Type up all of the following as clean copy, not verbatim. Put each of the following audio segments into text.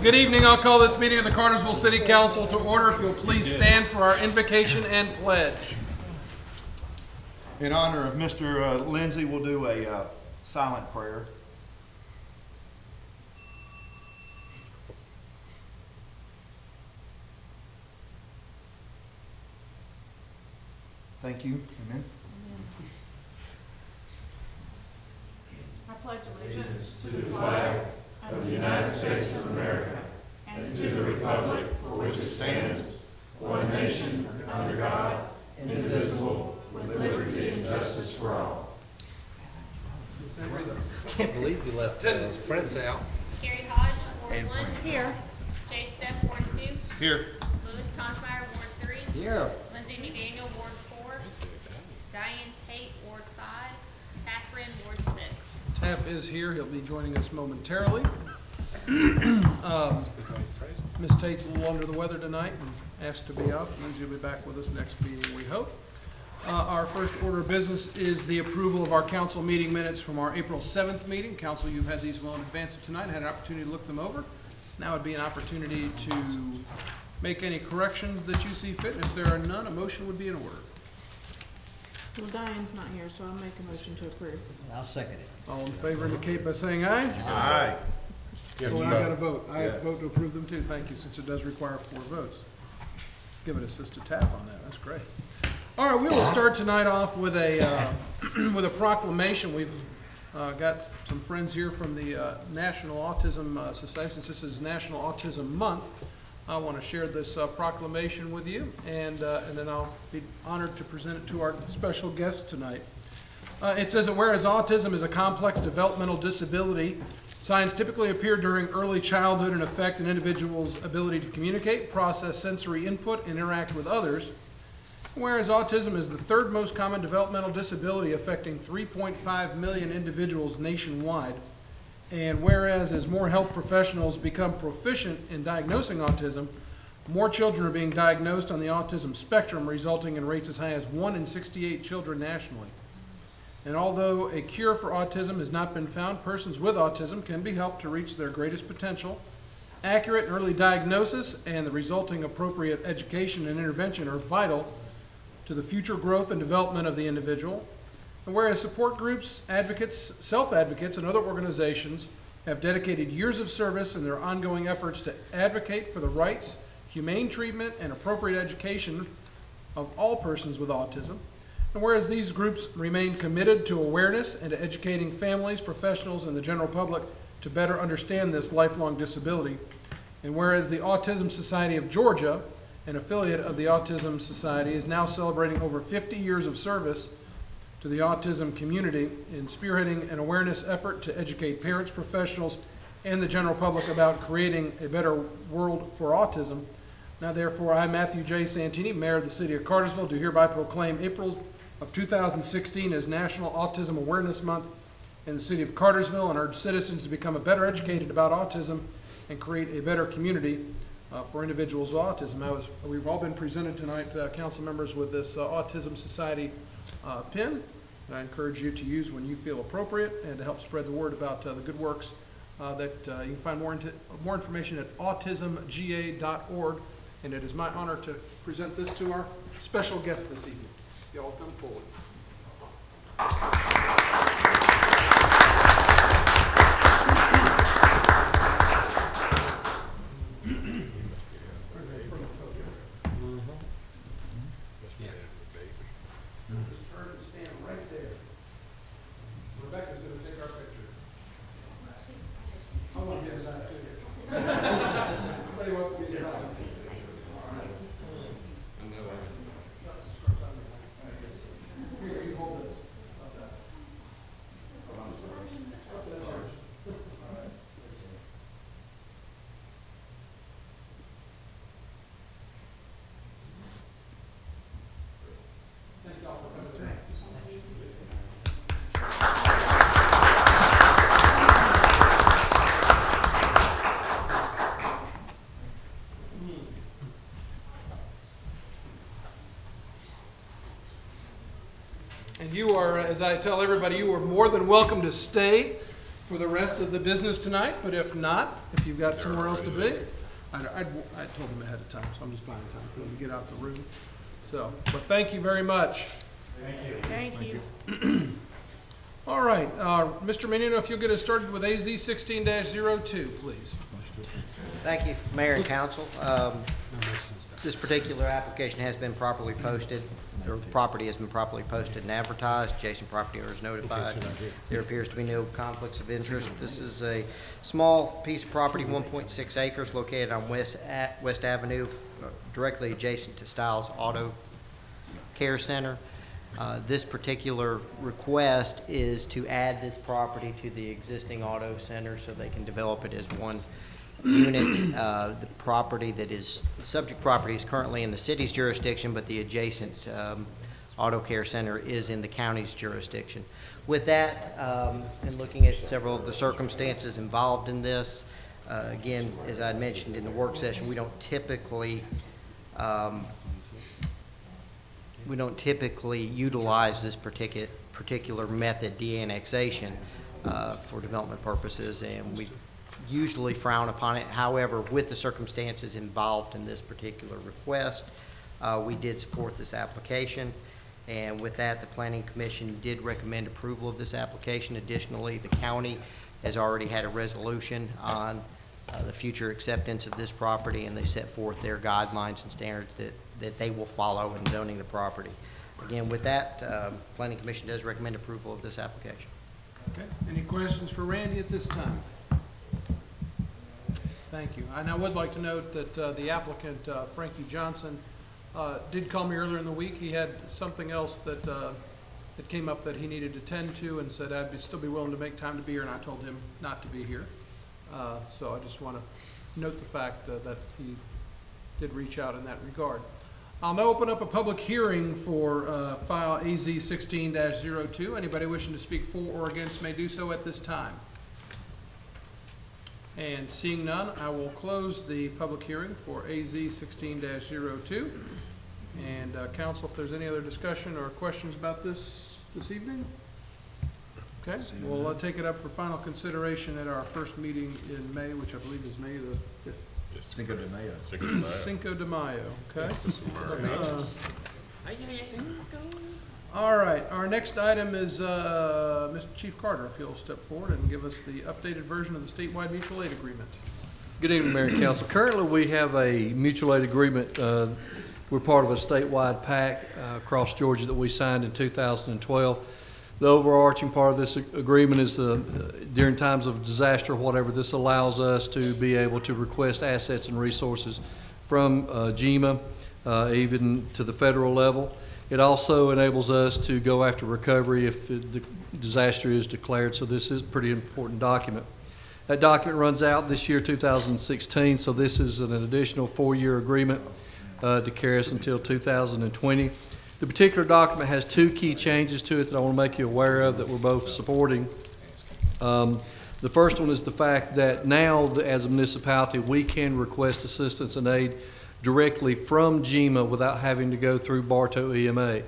Good evening. I'll call this meeting of the Cartersville City Council to order. If you'll please stand for our invocation and pledge. In honor of Mr. Lindsay, we'll do a silent prayer. Thank you. Amen. I pledge allegiance to the flag of the United States of America and to the republic for which it stands, one nation, under God, indivisible, with liberty and justice for all. I can't believe you left his prints out. Carrie Hodge, Ward 1. here. Jay Steph, Ward 2. Here. Lewis Tonsmeyer, Ward 3. Here. Lindsay McDaniel, Ward 4. Diane Tate, Ward 5. Taff Wren, Ward 6. Taff is here. He'll be joining us momentarily. Ms. Tate's a little under the weather tonight and asked to be off. Lindsay will be back with us next meeting, we hope. Our first order of business is the approval of our council meeting minutes from our April 7th meeting. Council, you've had these well in advance of tonight, had an opportunity to look them over. Now would be an opportunity to make any corrections that you see fit. If there are none, a motion would be in order. Well, Diane's not here, so I'll make a motion to approve. I'll second it. All in favor indicate by saying aye. Aye. Well, I got to vote. I vote to approve them too. Thank you, since it does require 4 votes. Give an assist to Taff on that. That's great. All right, we will start tonight off with a with a proclamation. We've got some friends here from the National Autism Society. Since this is National Autism Month, I want to share this proclamation with you, and then I'll be honored to present it to our special guest tonight. It says that whereas autism is a complex developmental disability, signs typically appear during early childhood and affect an individual's ability to communicate, process sensory input, and interact with others. Whereas autism is the 3rd most common developmental disability affecting 3.5 million individuals nationwide. And whereas as more health professionals become proficient in diagnosing autism, more children are being diagnosed on the autism spectrum, resulting in rates as high as 1 in 68 children nationally. And although a cure for autism has not been found, persons with autism can be helped to reach their greatest potential. Accurate and early diagnosis and the resulting appropriate education and intervention are vital to the future growth and development of the individual. And whereas support groups, advocates, self-advocates, and other organizations have dedicated years of service in their ongoing efforts to advocate for the rights, humane treatment, and appropriate education of all persons with autism. And whereas these groups remain committed to awareness and to educating families, professionals, and the general public to better understand this lifelong disability. And whereas the Autism Society of Georgia, an affiliate of the Autism Society, is now celebrating over 50 years of service to the autism community in spearheading an awareness effort to educate parents, professionals, and the general public about creating a better world for autism. Now therefore, I, Matthew J. Santini, Mayor of the City of Cartersville, do hereby proclaim April of 2016 as National Autism Awareness Month in the City of Cartersville, and urge citizens to become better educated about autism and create a better community for individuals with autism. We've all been presented tonight, council members, with this Autism Society pin that I encourage you to use when you feel appropriate and to help spread the word about the good works that you can find more information at autismga.org. And it is my honor to present this to our special guest this evening. Y'all come forward. And you are, as I tell everybody, you are more than welcome to stay for the rest of the business tonight, but if not, if you've got somewhere else to be, I told them ahead of time, so I'm just buying time for them to get out the room. So, but thank you very much. Thank you. All right, Mr. Menino, if you'll get us started with AZ 16-02, please. Thank you, Mayor and Council. This particular application has been properly posted, or the property has been properly posted and advertised. Adjacent property owners notified. There appears to be no conflicts of interest. This is a small piece of property, 1.6 acres, located on West Avenue, directly adjacent to Stiles Auto Care Center. This particular request is to add this property to the existing auto center so they can develop it as one unit. The property that is, the subject property is currently in the city's jurisdiction, but the adjacent auto care center is in the county's jurisdiction. With that, and looking at several of the circumstances involved in this, again, as I mentioned in the work session, we don't typically utilize this particular method, de-annexation, for development purposes, and we usually frown upon it. However, with the circumstances involved in this particular request, we did support this application. And with that, the Planning Commission did recommend approval of this application. Additionally, the county has already had a resolution on the future acceptance of this property, and they set forth their guidelines and standards that they will follow in zoning the property. Again, with that, Planning Commission does recommend approval of this application. Okay, any questions for Randy at this time? Thank you. And I would like to note that the applicant, Frankie Johnson, did call me earlier in the week. He had something else that came up that he needed to tend to, and said I'd still be willing to make time to be here, and I told him not to be here. So I just want to note the fact that he did reach out in that regard. I'll now open up a public hearing for file AZ 16-02. Anybody wishing to speak for or against may do so at this time. And seeing none, I will close the public hearing for AZ 16-02. And council, if there's any other discussion or questions about this evening? Okay, we'll take it up for final consideration at our first meeting in May, which I believe is May the 5th. Cinco de Mayo. Cinco de Mayo, okay? All right, our next item is Mr. Chief Carter, if you'll step forward and give us the updated version of the statewide mutual aid agreement. Good evening, Mayor and Council. Currently, we have a mutual aid agreement. We're part of a statewide pact across Georgia that we signed in 2012. The overarching part of this agreement is during times of disaster, whatever, this allows us to be able to request assets and resources from GEMA, even to the federal level. It also enables us to go after recovery if the disaster is declared, so this is a pretty important document. That document runs out this year, 2016, so this is an additional 4-year agreement to carry us until 2020. The particular document has 2 key changes to it that I want to make you aware of that we're both supporting. The first one is the fact that now, as a municipality, we can request assistance and aid directly from GEMA without having to go through Bartow EMA.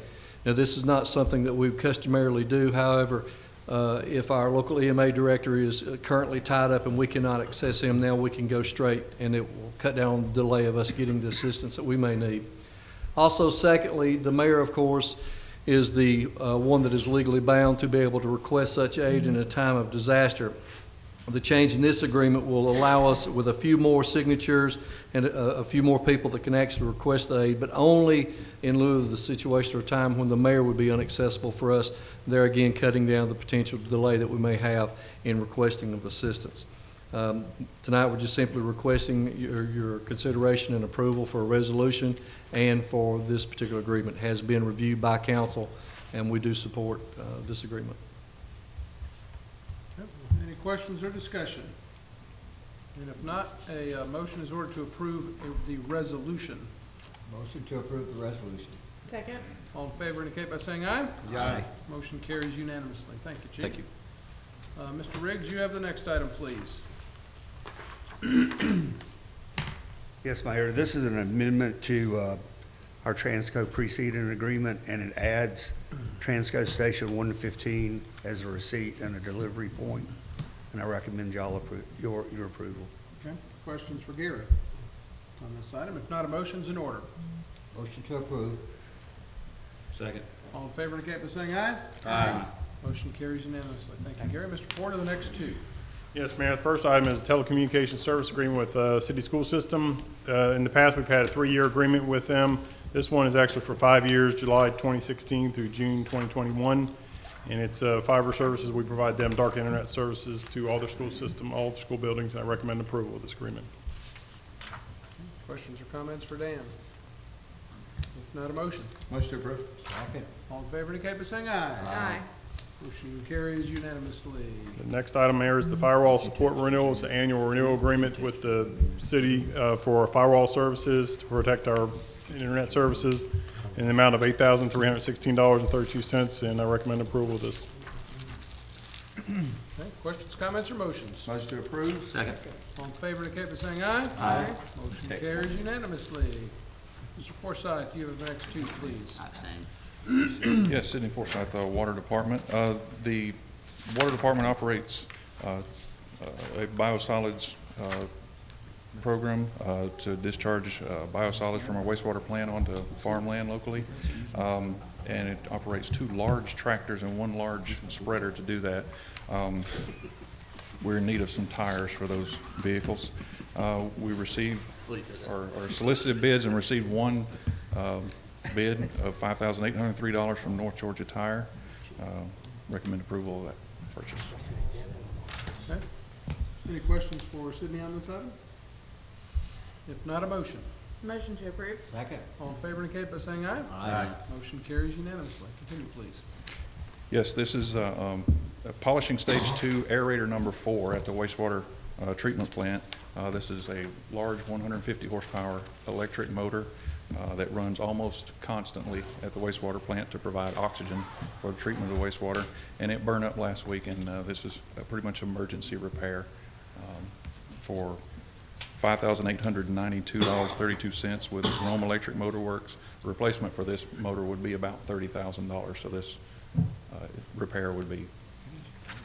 Now, this is not something that we customarily do. However, if our local EMA director is currently tied up and we cannot access him, now we can go straight, and it will cut down on the delay of us getting the assistance that we may need. Also, secondly, the mayor, of course, is the one that is legally bound to be able to request such aid in a time of disaster. The change in this agreement will allow us with a few more signatures and a few more people that can actually request the aid, but only in lieu of the situation or time when the mayor would be inaccessible for us, there again cutting down the potential delay that we may have in requesting of assistance. Tonight we're just simply requesting your consideration and approval for a resolution, and for this particular agreement has been reviewed by council, and we do support this agreement. Okay. Any questions or discussion? And if not, a motion is ordered to approve the resolution. Motion to approve the resolution. Second. All in favor indicate by saying aye. Aye. Motion carries unanimously. Thank you, Chief. Thank you. Mr. Riggs, you have the next item, please. Yes, Mayor. This is an amendment to our Transco preceding agreement, and it adds Transco Station 1 to 15 as a receipt and a delivery point. and I recommend y'all your approval. Okay, questions for Gary on this item? If not, a motion's in order. Motion to approve. Second. All in favor indicate by saying aye. Aye. Motion carries unanimously. Thank you, Gary. Mr. Porter, the next two. Yes, Mayor. The first item is a telecommunications service agreement with City School System. In the past, we've had a 3-year agreement with them. This one is actually for 5 years, July 2016 through June 2021. And it's fiber services. We provide them dark internet services to all their school system, all the school buildings. I recommend approval of this agreement. Questions or comments for Dan? If not, a motion. Motion to approve. Second. All in favor indicate by saying aye. Aye. Motion carries unanimously. The next item, Mayor, is the firewall support renewal. It's an annual renewal agreement with the city for firewall services to protect our internet services in the amount of $8,316.32, and I recommend approval of this. Okay, questions, comments, or motions? Motion to approve. Second. All in favor indicate by saying aye. Aye. Motion carries unanimously. Mr. Forsythe, you have the next two, please. Yes, Sidney Forsythe, Water Department. The Water Department operates a biosolids program to discharge biosolids from our wastewater plant onto farmland locally. And it operates 2 large tractors and 1 large spreader to do that. We're in need of some tires for those vehicles. We received or solicited bids and received 1 bid of $5,803 from North Georgia Tire. Recommend approval of that purchase. Okay. Any questions for Sydney on this item? If not, a motion. Motion to approve. Second. All in favor indicate by saying aye. Aye. Motion carries unanimously. Continue, please. Yes, this is a polishing stage 2 aerator number 4 at the wastewater treatment plant. This is a large 150 horsepower electric motor that runs almost constantly at the wastewater plant to provide oxygen for the treatment of the wastewater. And it burned up last week, and this is a pretty much emergency repair for $5,892.32 with Rome Electric Motor Works. The replacement for this motor would be about $30,000, so this repair would be.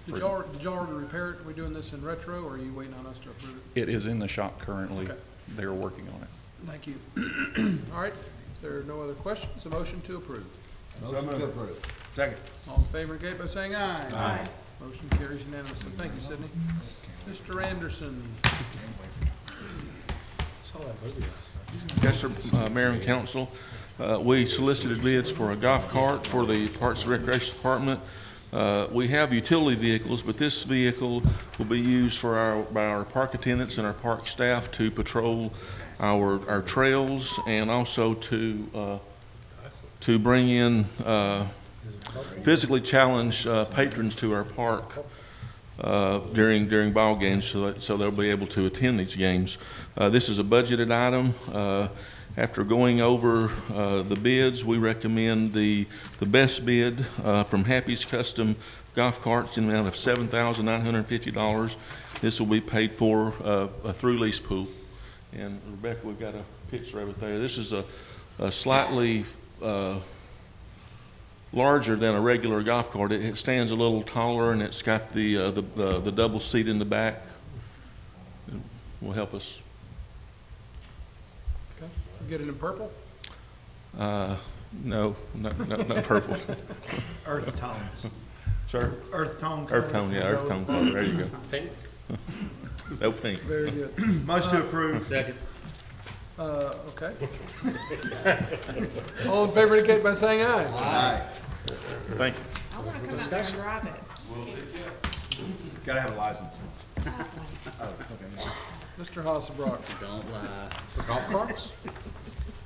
Did y'all already repair it? Are we doing this in retro, or are you waiting on us to approve it? It is in the shop currently. Okay. They're working on it. Thank you. All right, if there are no other questions, a motion to approve. Motion to approve. Second. All in favor indicate by saying aye. Aye. Motion carries unanimously. Thank you, Sydney. Mr. Anderson. Yes, sir, Mayor and Council. We solicited bids for a golf cart for the Parks and Recreation Department. We have utility vehicles, but this vehicle will be used by our park attendants and our park staff to patrol our trails, and also to bring in physically challenged patrons to our park during ball games, so they'll be able to attend these games. This is a budgeted item. After going over the bids, we recommend the best bid from Happy's Custom Golf Carts in the amount of $7,950. This will be paid for a through lease pool. And Rebecca, we've got a picture of it there. This is a slightly larger than a regular golf cart. It stands a little taller, and it's got the double seat in the back. It will help us. Okay. You get it in purple? No purple. Earth tones. Sir? Earth tone. Earth tone, yeah, earth tone color. There you go. Pink. No pink. Very good. Motion to approve. Second. Okay. All in favor indicate by saying aye. Aye. Thank you. I wanna come out there and drive it. Gotta have a license. Mr. Hasselbrock. Don't lie. For golf carts?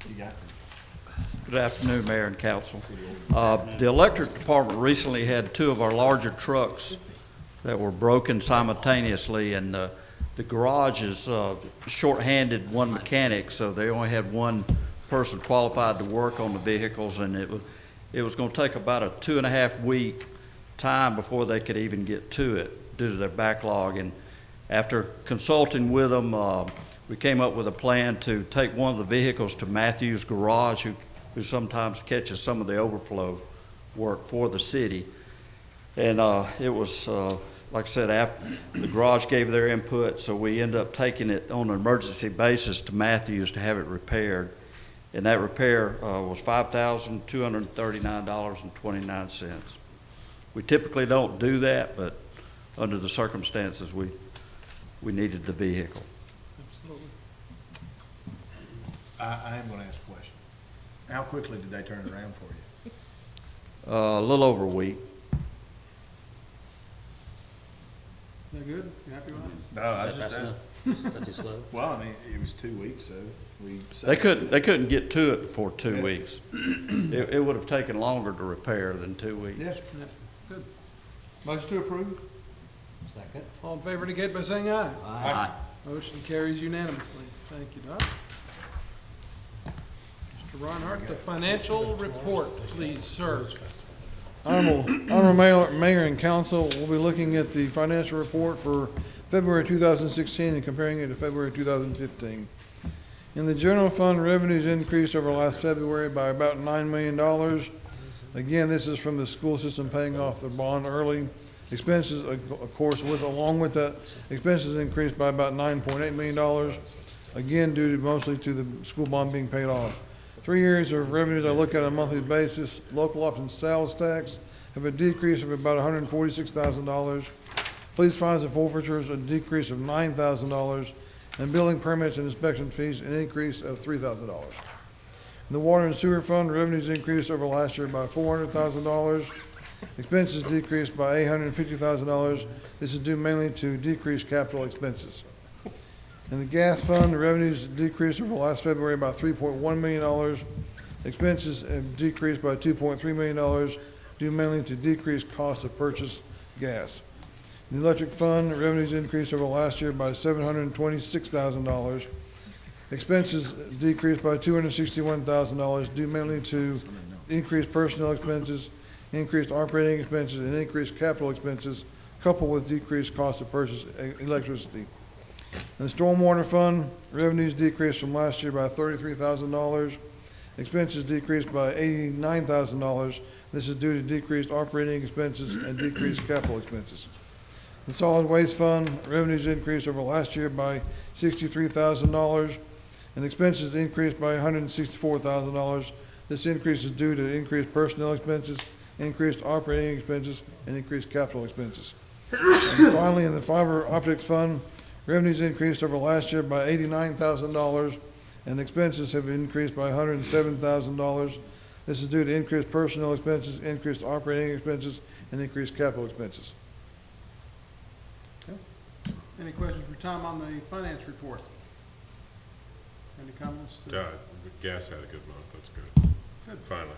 You got to. Good afternoon, Mayor and Council. The electric department recently had 2 of our larger trucks that were broken simultaneously, and the garage is short-handed 1 mechanic, so they only had 1 person qualified to work on the vehicles, and it was going to take about a 2.5-week time before they could even get to it due to their backlog. And after consulting with them, we came up with a plan to take one of the vehicles to Matthews Garage, who sometimes catches some of the overflow work for the city. And it was like I said, after the garage gave their input, so we ended up taking it on an emergency basis to Matthews to have it repaired. And that repair was $5,239.29. We typically don't do that, but under the circumstances, we needed the vehicle. Absolutely. I am gonna ask a question. How quickly did they turn it around for you? A little over a week. Is that good? You happy with that? No, I was just asking. That's too slow. Well, I mean, it was 2 weeks, so we. They couldn't get to it for 2 weeks. It would have taken longer to repair than 2 weeks. Yes. Yeah, good. Motion to approve? Second. All in favor indicate by saying aye. Aye. Motion carries unanimously. Thank you, Doc. Mr. Reinhardt, the financial report, please, sir. Honorable Mayor and Council, we'll be looking at the financial report for February 2016 and comparing it to February 2015. In the general fund, revenues increased over last February by about $9 million. Again, this is from the school system paying off the bond early. Expenses, of course, along with that, expenses increased by about $9.8 million, again, due mostly to the school bond being paid off. 3 areas of revenues I look at on a monthly basis. Local option sales tax have a decrease of about $146,000. Police fines and forfeitures, a decrease of $9,000. And building permits and inspection fees, an increase of $3,000. In the water and sewer fund, revenues increased over last year by $400,000. Expenses decreased by $850,000. This is due mainly to decreased capital expenses. In the gas fund, revenues decreased over last February by $3.1 million. Expenses have decreased by $2.3 million, due mainly to decreased cost of purchased gas. In the electric fund, revenues increased over last year by $726,000. Expenses decreased by $261,000, due mainly to increased personnel expenses, increased operating expenses, and increased capital expenses, coupled with decreased cost of purchased electricity. In the stormwater fund, revenues decreased from last year by $33,000. Expenses decreased by $89,000. This is due to decreased operating expenses and decreased capital expenses. The solid waste fund, revenues increased over last year by $63,000, and expenses increased by $164,000. This increase is due to increased personnel expenses, increased operating expenses, and increased capital expenses. And finally, in the fiber optics fund, revenues increased over last year by $89,000, and expenses have increased by $107,000. This is due to increased personnel expenses, increased operating expenses, and increased capital expenses. Okay. Any questions for Tom on the finance report? Any comments? Gas had a good month, that's good. Good. Finally.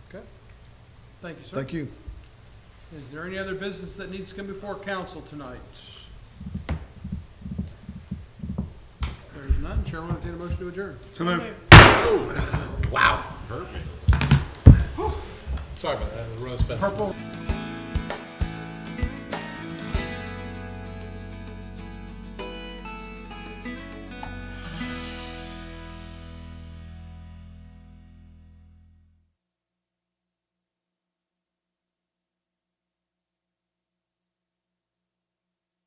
Okay. Thank you, sir. Thank you. Is there any other business that needs to come before council tonight? If there's none, Chair will entertain a motion to adjourn. So moved. Wow. Hurt me. Sorry about that. Purple.